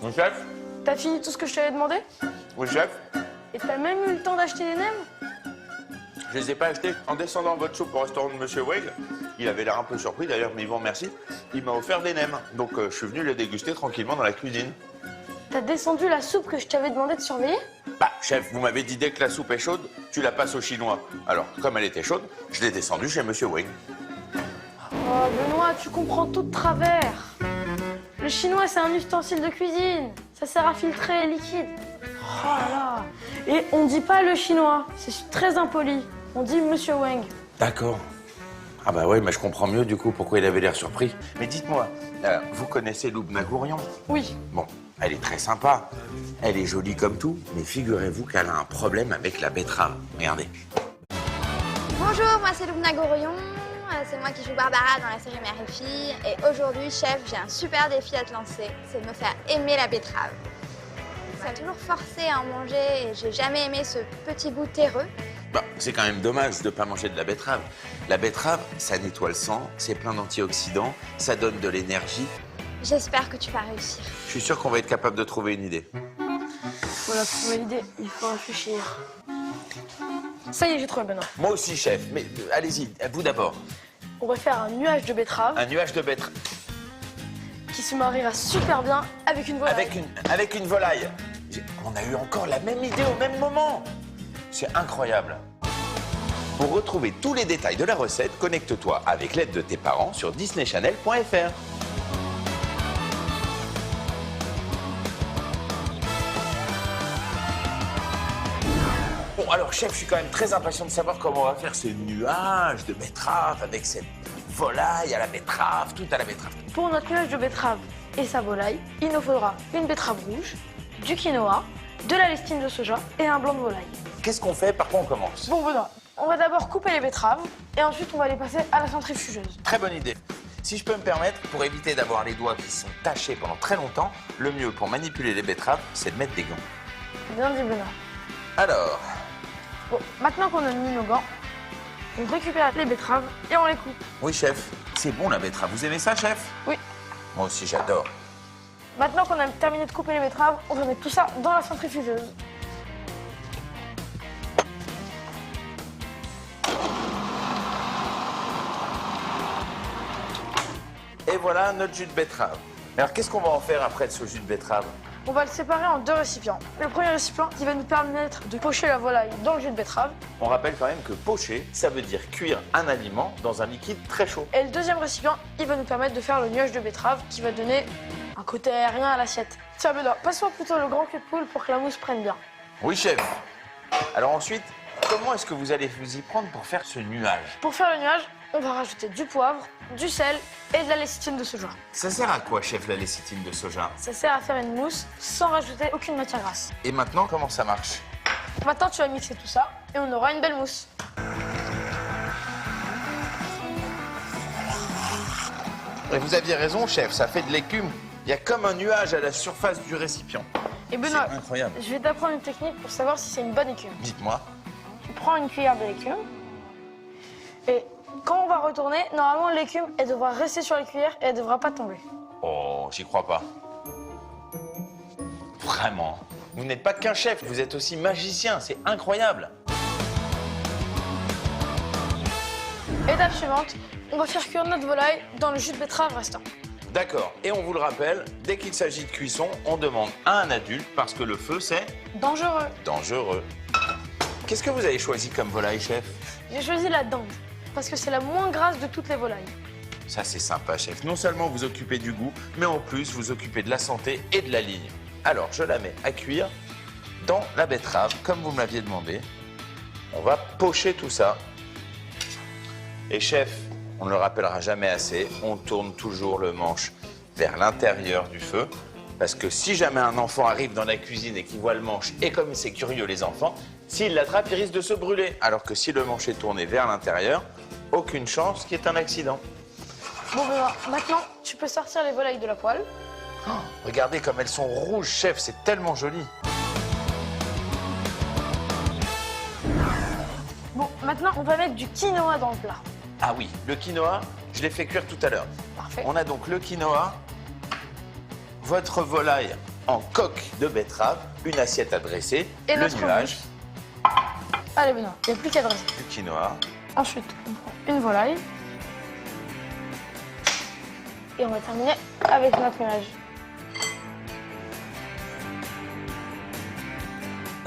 Mon chef? T'as fini tout ce que je t'avais demandé? Oui, chef? Et t'as même eu le temps d'acheter les nems? Je les ai pas achetés. En descendant votre soupe au restaurant de Monsieur Wang, il avait l'air un peu surpris d'ailleurs, mais il vous remercie. Il m'a offert des nems. Donc je suis venu les déguster tranquillement dans la cuisine. T'as descendu la soupe que je t'avais demandé de surveiller? Bah, chef, vous m'avez dit dès que la soupe est chaude, tu la passes au chinois. Alors, comme elle était chaude, je l'ai descendue chez Monsieur Wang. Oh Benoît, tu comprends tout de travers. Le chinois, c'est un ustensile de cuisine. Ça sert à filtrer les liquides. Oh là là. Et on dit pas le chinois, c'est très impoli. On dit Monsieur Wang. D'accord. Ah bah ouais, mais je comprends mieux du coup pourquoi il avait l'air surpris. Mais dites-moi, vous connaissez Loubna Gourion? Oui. Bon, elle est très sympa. Elle est jolie comme tout, mais figurez-vous qu'elle a un problème avec la betterave. Regardez. Bonjour, moi c'est Loubna Gourion. C'est moi qui joue Barbara dans la série Mère et Fille. Et aujourd'hui, chef, j'ai un super défi à te lancer. C'est de me faire aimer la betterave. Ça m'a toujours forcé à en manger et j'ai jamais aimé ce petit goût terreux. Bah, c'est quand même dommage de ne pas manger de la betterave. La betterave, ça nettoie le sang, c'est plein d'antioxydants, ça donne de l'énergie. J'espère que tu vas réussir. Je suis sûr qu'on va être capable de trouver une idée. Voilà, pour trouver l'idée, il faut réfléchir. Ça y est, j'ai trouvé Benoît. Moi aussi, chef, mais allez-y, vous d'abord. On va faire un nuage de betterave Un nuage de betterave qui se mariera super bien avec une volaille. avec une volaille. On a eu encore la même idée au même moment. C'est incroyable. Pour retrouver tous les détails de la recette, connecte-toi avec l'aide de tes parents sur disneychannel.fr. Bon, alors, chef, je suis quand même très impatient de savoir comment on va faire ce nuage de betterave avec cette volaille à la betterave, tout à la betterave. Pour notre nuage de betterave et sa volaille, il nous faudra une betterave rouge, du quinoa, de la lestine de soja et un blanc de volaille. Qu'est-ce qu'on fait? Par quoi on commence? Bon Benoît, on va d'abord couper les betteraves et ensuite on va les passer à la centrifugeuse. Très bonne idée. Si je peux me permettre, pour éviter d'avoir les doigts qui sont tachés pendant très longtemps, le mieux pour manipuler les betteraves, c'est de mettre des gants. Bien dit Benoît. Alors, Bon, maintenant qu'on a mis nos gants, on récupère les betteraves et on les coupe. oui chef, c'est bon la betterave. Vous aimez ça, chef? Oui. Moi aussi, j'adore. Maintenant qu'on a terminé de couper les betteraves, on va mettre tout ça dans la centrifugeuse. Et voilà notre jus de betterave. Alors, qu'est-ce qu'on va en faire après de ce jus de betterave? On va le séparer en deux récipients. Le premier récipient qui va nous permettre de pocher la volaille dans le jus de betterave. On rappelle quand même que pocher, ça veut dire cuire un aliment dans un liquide très chaud. Et le deuxième récipient, il va nous permettre de faire le nuage de betterave qui va donner un côté aérien à l'assiette. Tiens Benoît, passe-moi plutôt le grand cul de poule pour que la mousse prenne bien. Oui, chef. Alors ensuite, comment est-ce que vous allez vous y prendre pour faire ce nuage? Pour faire le nuage, on va rajouter du poivre, du sel et de la lécithine de soja. Ça sert à quoi, chef, la lécithine de soja? Ça sert à faire une mousse sans rajouter aucune matière grasse. Et maintenant, comment ça marche? Maintenant, tu vas mixer tout ça et on aura une belle mousse. Et vous aviez raison, chef, ça fait de l'écume. Il y a comme un nuage à la surface du récipient. Et Benoît, C'est incroyable. je vais t'apprendre une technique pour savoir si c'est une bonne écume. Dites-moi. Tu prends une cuillère de l'écume et quand on va retourner, normalement l'écume, elle devra rester sur la cuillère et elle ne devra pas tomber. Oh, j'y crois pas. Vraiment. Vous n'êtes pas qu'un chef, vous êtes aussi magicien, c'est incroyable. Étape suivante, on va faire cuire notre volaille dans le jus de betterave restant. D'accord, et on vous le rappelle, dès qu'il s'agit de cuisson, on demande à un adulte parce que le feu, c'est Dangereux. dangereux. Qu'est-ce que vous avez choisi comme volaille, chef? J'ai choisi la dinde parce que c'est la moins grasse de toutes les volailles. Ça, c'est sympa, chef. Non seulement vous occupez du goût, mais en plus, vous occupez de la santé et de la ligne. Alors, je la mets à cuire dans la betterave, comme vous me l'aviez demandé. On va pocher tout ça. Et chef, on ne le rappellera jamais assez, on tourne toujours le manche vers l'intérieur du feu. Parce que si jamais un enfant arrive dans la cuisine et qu'il voit le manche, et comme c'est curieux les enfants, s'il l'attrape, il risque de se brûler. Alors que si le manche est tourné vers l'intérieur, aucune chance qu'il y ait un accident. Bon Benoît, maintenant tu peux sortir les volailles de la poêle. Oh, regardez comme elles sont rouges, chef, c'est tellement joli. Bon, maintenant on va mettre du quinoa dans le plat. Ah oui, le quinoa, je l'ai fait cuire tout à l'heure. Parfait. On a donc le quinoa, votre volaille en coque de betterave, une assiette à dresser, Et le notre nuage, Allez, Benoît, il n'y a plus qu'à dresser. du quinoa. Ensuite, on prend une volaille. Et on va terminer avec notre nuage.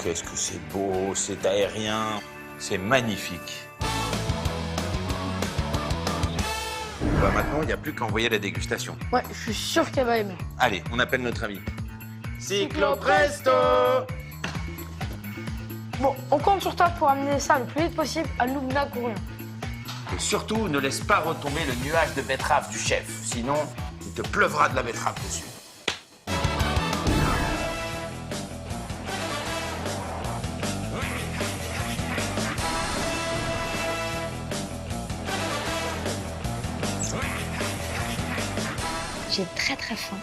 Qu'est-ce que c'est beau, c'est aérien, c'est magnifique. Bah maintenant, il n'y a plus qu'à envoyer la dégustation. Ouais, je suis sûr qu'elle va aimer. Allez, on appelle notre ami. Cyclo Presto! Bon, on compte sur toi pour amener ça le plus vite possible à Lubna Gourion. Et surtout, ne laisse pas retomber le nuage de betterave du chef. Sinon, il te pleuvra de la betterave dessus. J'ai très faim,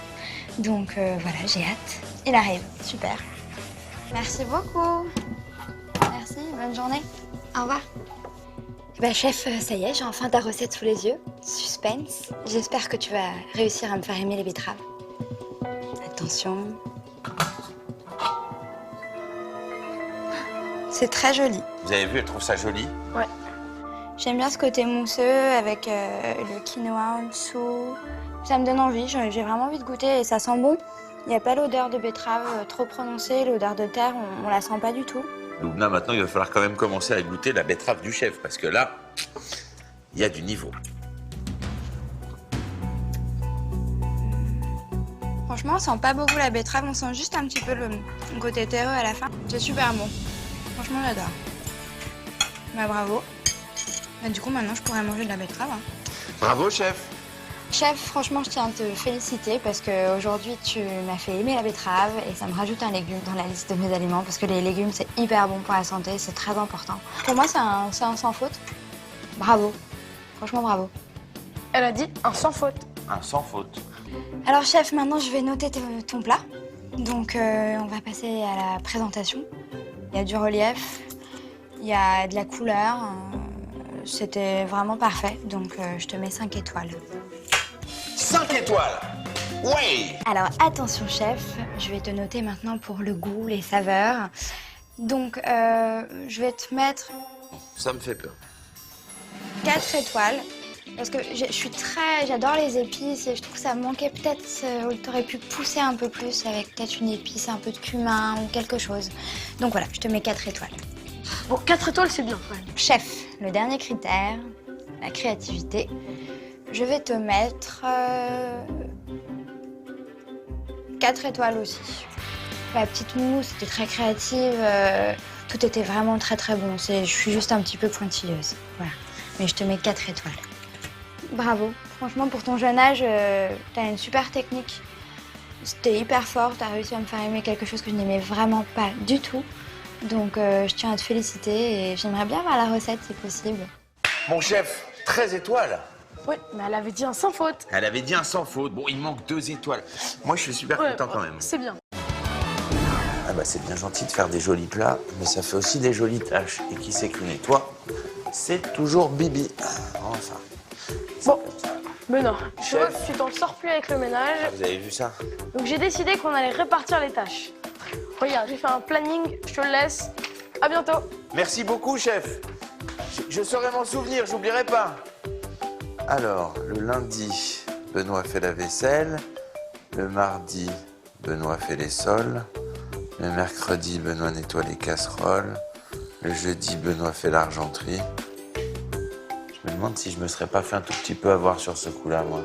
donc voilà, j'ai hâte. Il arrive, super. Merci beaucoup. Merci, bonne journée. Au revoir. Bah chef, ça y est, j'ai enfin ta recette sous les yeux. Suspense. J'espère que tu vas réussir à me faire aimer les betteraves. Attention. C'est très joli. Vous avez vu, elle trouve ça joli. Ouais. J'aime bien ce côté mousseux avec le quinoa en dessous. Ça me donne envie, j'ai vraiment envie de goûter et ça sent bon. Il n'y a pas l'odeur de betterave trop prononcée, l'odeur de terre, on la sent pas du tout. Lubna, maintenant, il va falloir quand même commencer à goûter la betterave du chef, parce que là, il y a du niveau. Franchement, on sent pas beaucoup la betterave, on sent juste un petit peu le côté terreux à la fin. C'est super bon. Franchement, j'adore. Bah bravo. Bah, du coup, maintenant, je pourrais manger de la betterave. Hein. Bravo, chef. Chef, franchement, je tiens à te féliciter parce qu'aujourd'hui, tu m'as fait aimer la betterave et ça me rajoute un légume dans la liste de mes aliments parce que les légumes, c'est hyper bon pour la santé, c'est très important. Pour moi, c'est un sans faute. Bravo. Franchement, bravo. Elle a dit un sans faute. Un sans faute. Alors, chef, maintenant, je vais noter ton plat. Donc, on va passer à la présentation. Il y a du relief, il y a de la couleur. C'était vraiment parfait, donc je te mets 5 étoiles. 5 étoiles. Oui. Alors attention chef, je vais te noter maintenant pour le goût, les saveurs. Donc je vais te mettre Ça me fait peur. 4 étoiles. Parce que j'adore les épices et je trouve que ça manquait peut-être, t'aurais pu pousser un peu plus avec peut-être une épice, un peu de cumin ou quelque chose. Donc voilà, je te mets 4 étoiles. Bon, 4 étoiles, c'est bien quand même. Chef, le dernier critère, la créativité. Je vais te mettre 4 étoiles aussi. La petite mousse était très créative, tout était vraiment très bon. Je suis juste un petit peu pointilleuse, voilà. Mais je te mets 4 étoiles. Bravo, franchement pour ton jeune âge, t'as une super technique. C'était hyper fort, t'as réussi à me faire aimer quelque chose que je n'aimais vraiment pas du tout. Donc je tiens à te féliciter et j'aimerais bien voir la recette si possible. Mon chef, 13 étoiles. Oui, mais elle avait dit un sans faute. Elle avait dit un sans faute. Bon, il manque 2 étoiles. Moi, je suis super content quand même. C'est bien. Ah bah, c'est bien gentil de faire des jolis plats, mais ça fait aussi des jolies tâches. Et qui c'est que nettoie? C'est toujours Bibi. Enfin. Bon, mais non, je Chef. vois que tu t'en sors plus avec le ménage. Ah, vous avez vu ça? Donc j'ai décidé qu'on allait répartir les tâches. Regarde, j'ai fait un planning, je te le laisse. À bientôt. Merci beaucoup, chef. Je saurai m'en souvenir, j'oublierai pas. Alors, le lundi, Benoît fait la vaisselle. Le mardi, Benoît fait les sols. Le mercredi, Benoît nettoie les casseroles. Le jeudi, Benoît fait l'argenterie. Je me demande si je me serais pas fait un tout petit peu avoir sur ce coup-là, moi.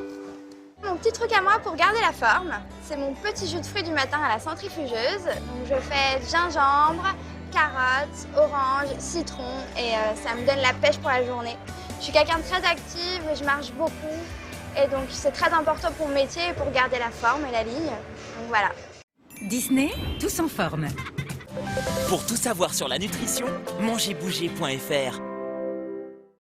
Mon petit truc à moi pour garder la forme, c'est mon petit jus de fruits du matin à la centrifugeuse. Donc je fais gingembre, carottes, orange, citron et ça me donne la pêche pour la journée. Je suis quelqu'un de très active, je marche beaucoup et donc c'est très important pour mon métier et pour garder la forme et la ligne. Donc voilà. Disney, tous en forme. Pour tout savoir sur la nutrition, mangerbouger.fr.